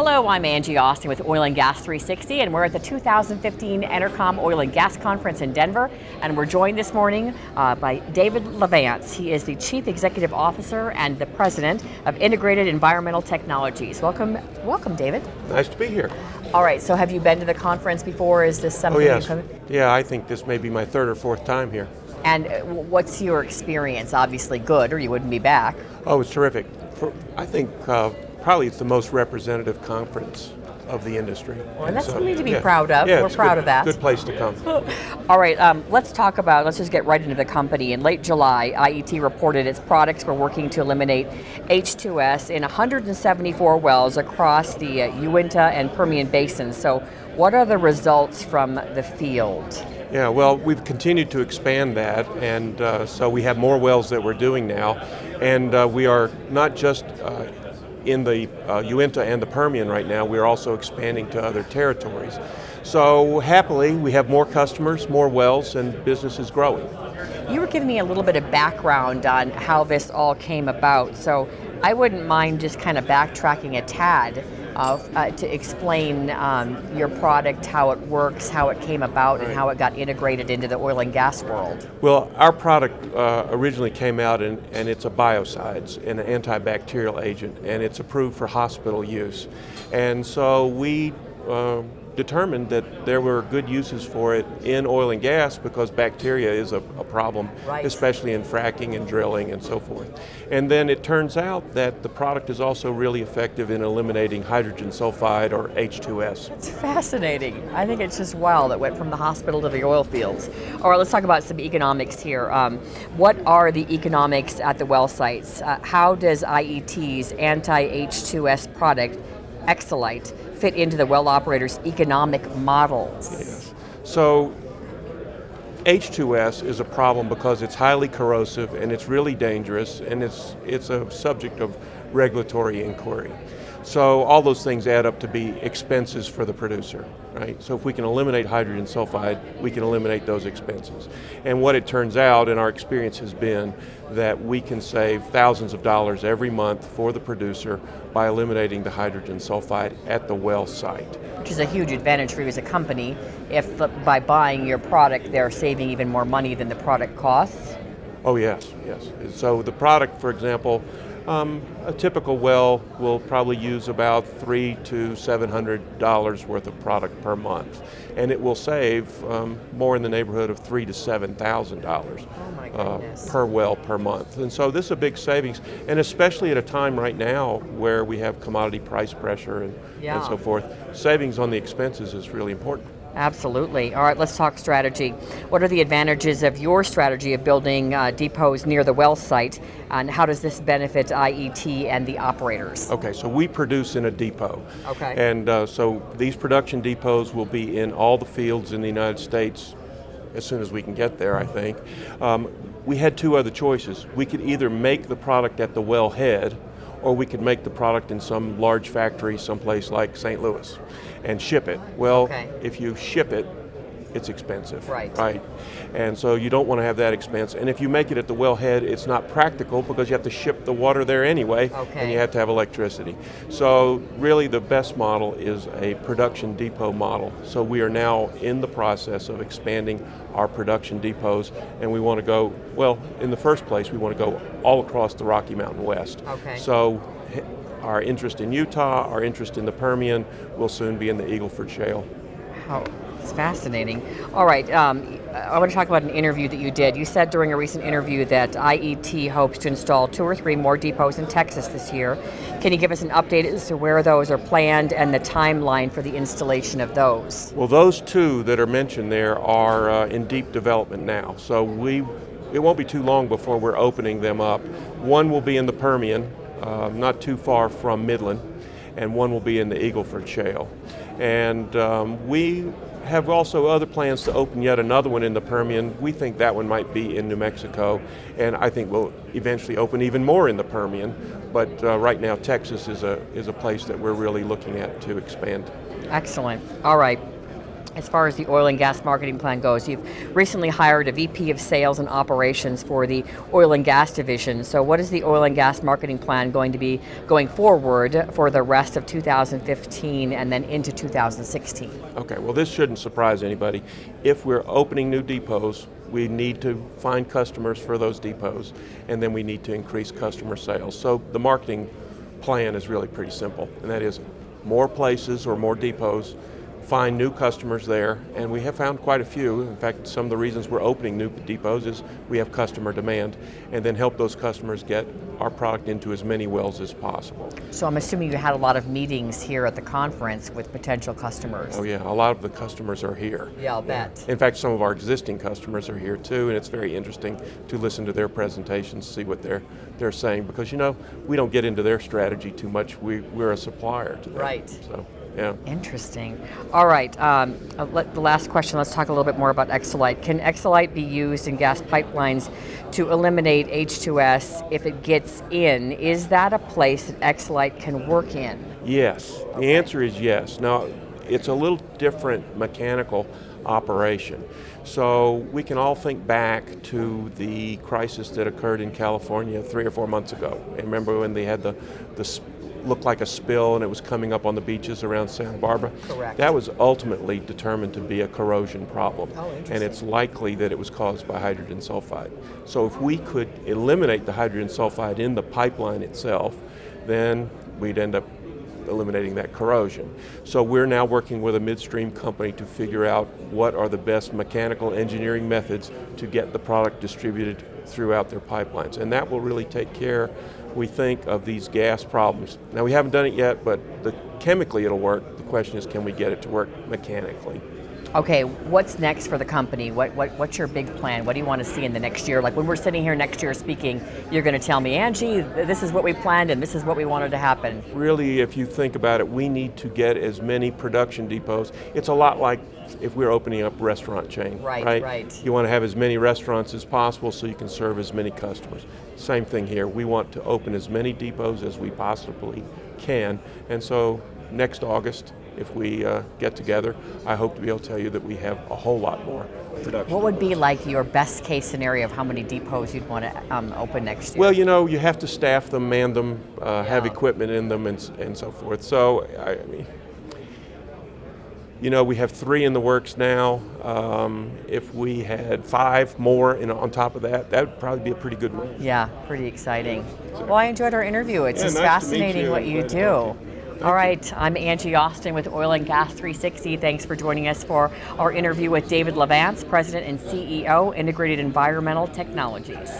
Hello, I'm Angie Austin with Oil and Gas 360, and we're at the 2015 Entercom Oil and Gas Conference in Denver, and we're joined this morning by David LaVance. He is the Chief Executive Officer and the President of Integrated Environmental Technologies. Welcome, David. Nice to be here. All right, so have you been to the conference before? Is this something yes. you've come? Yeah, I think this may be my third or fourth time here. And what's your experience? Obviously good, or you wouldn't be back. Oh, it's terrific. I think probably it's the most representative conference of the industry. Well, and that's something to be proud of. Yeah, we're proud of that. Good place to come. All right, let's just get right into the company. In late July, IET reported its products were working to eliminate H2S in 174 wells across the Uinta and Permian basins. So what are the results from the field? Yeah, well, we've continued to expand that, and so we have more wells that we're doing now, and we are not just in the Uinta and the Permian right now, we're also expanding to other territories. So happily, we have more customers, more wells, and business is growing. You were giving me a little bit of background on how this all came about, so I wouldn't mind just kind of backtracking a tad to explain your product, how it works, how it came about, and how it got integrated into the oil and gas world. Well, our product originally came out and it's a biocides, an antibacterial agent, and it's approved for hospital use. And so we determined that there were good uses for it in oil and gas because bacteria is a problem, right, especially in fracking and drilling and so forth. And then it turns out that the product is also really effective in eliminating hydrogen sulfide, or H2S. It's fascinating. I think it's just wild. It went from the hospital to the oil fields. All right, let's talk about some economics here. What are the economics at the well sites? How does IET's anti-H2S product, Xlite, fit into the well operators' economic models? Yes. So H2S is a problem because it's highly corrosive and it's really dangerous, and it's a subject of regulatory inquiry. So all those things add up to be expenses for the producer, right? So if we can eliminate hydrogen sulfide, we can eliminate those expenses. And what it turns out, and our experience has been, that we can save thousands of dollars every month for the producer by eliminating the hydrogen sulfide at the well site. Which is a huge advantage for you as a company if by buying your product they're saving even more money than the product costs. Oh yes, yes. So the product, for example, a typical well will probably use about $300 to $700 worth of product per month, and it will save more in the neighborhood of $3,000 to $7,000 per well per month. And so this is a big savings, and especially at a time right now where we have commodity price pressure and so forth, savings on the expenses is really important. Absolutely. All right, let's talk strategy. What are the advantages of your strategy of building depots near the well site, and how does this benefit IET and the operators? Okay, so we produce in a depot. Okay. And so these production depots will be in all the fields in the United States as soon as we can get there, I think. We had two other choices. We could either make the product at the wellhead, or we could make the product in some large factory someplace like St. Louis and ship it. Well, if you ship it, it's expensive. Right. And so you don't want to have that expense. And if you make it at the wellhead, it's not practical because you have to ship the water there anyway, and you have to have electricity. So really the best model is a production depot model. So we are now in the process of expanding our production depots, and we want to go, well, in the first place, we want to go all across the Rocky Mountain West. So our interest in Utah, our interest in the Permian will soon be in the Eagle Ford Shale. Wow, it's fascinating. All right, I want to talk about an interview that you did. You said during a recent interview that IET hopes to install 2 or 3 more depots in Texas this year. Can you give us an update as to where those are planned and the timeline for the installation of those? Well, those 2 that are mentioned there are in deep development now. So it won't be too long before we're opening them up. One will be in the Permian, not too far from Midland, and one will be in the Eagle Ford Shale. And we have also other plans to open yet another one in the Permian. We think that one might be in New Mexico, and I think we'll eventually open even more in the Permian. But right now, Texas is a place that we're really looking at to expand. Excellent. All right. as far as the oil and gas marketing plan goes. You've recently hired a VP of Sales and Operations for the oil and gas division. So what is the oil and gas marketing plan going to be going forward for the rest of 2015 and then into 2016? Okay, well, this shouldn't surprise anybody. If we're opening new depots, we need to find customers for those depots, and then we need to increase customer sales. So the marketing plan is really pretty simple, and that is more places or more depots, find new customers there, and we have found quite a few. In fact, some of the reasons we're opening new depots is we have customer demand, and then help those customers get our product into as many wells as possible. So I'm assuming you had a lot of meetings here at the conference with potential customers. Oh yeah, a lot of the customers are here. Yeah, I'll bet. In fact, some of our existing customers are here too, and it's very interesting to listen to their presentations, see what they're saying, because we don't get into their strategy too much. We're a supplier to them. Right. So. Yeah. Interesting. All right. The last question, let's talk a little bit more about Xlite. Can Xlite be used in gas pipelines to eliminate H2S if it gets in? Is that a place that Xlite can work in? Yes. Okay. The answer is yes. Now, it's a little different mechanical operation. So we can all think back to the crisis that occurred in California 3 or 4 months ago. And remember when they had the looked like a spill and it was coming up on the beaches around Santa Barbara? Correct. That was ultimately determined to be a corrosion problem. Oh, interesting. And it's likely that it was caused by hydrogen sulfide. So if we could eliminate the hydrogen sulfide in the pipeline itself, then we'd end up eliminating that corrosion. So we're now working with a midstream company to figure out what are the best mechanical engineering methods to get the product distributed throughout their pipelines. And that will really take care, we think, of these gas problems. Now, we haven't done it yet, but chemically it'll work. The question is, can we get it to work mechanically? Okay, what's next for the company? What's your big plan? What do you want to see in the next year? Like when we're sitting here next year speaking, you're going to tell me, Angie, this is what we planned and this is what we wanted to happen. Really, if you think about it, we need to get as many production depots. It's a lot like if we're opening up a restaurant chain, right? You want to have as many restaurants as possible so you can serve as many customers. Same thing here. We want to open as many depots as we possibly can. And so next August, if we get together, I hope to be able to tell you that we have a whole lot more production. What would be like your best case scenario of how many depots you'd want to open next year? Well, you have to staff them, man them, have equipment in them, and so forth. So, we have 3 in the works now. If we had 5 more on top of that, that would probably be a pretty good one. Yeah, pretty exciting. Well, I enjoyed our interview. It's just nice fascinating to what meet you do. All right, I'm Angie Austin with Oil and Gas 360. Thanks for joining us for our interview with David LaVance, President and CEO, Integrated Environmental Technologies.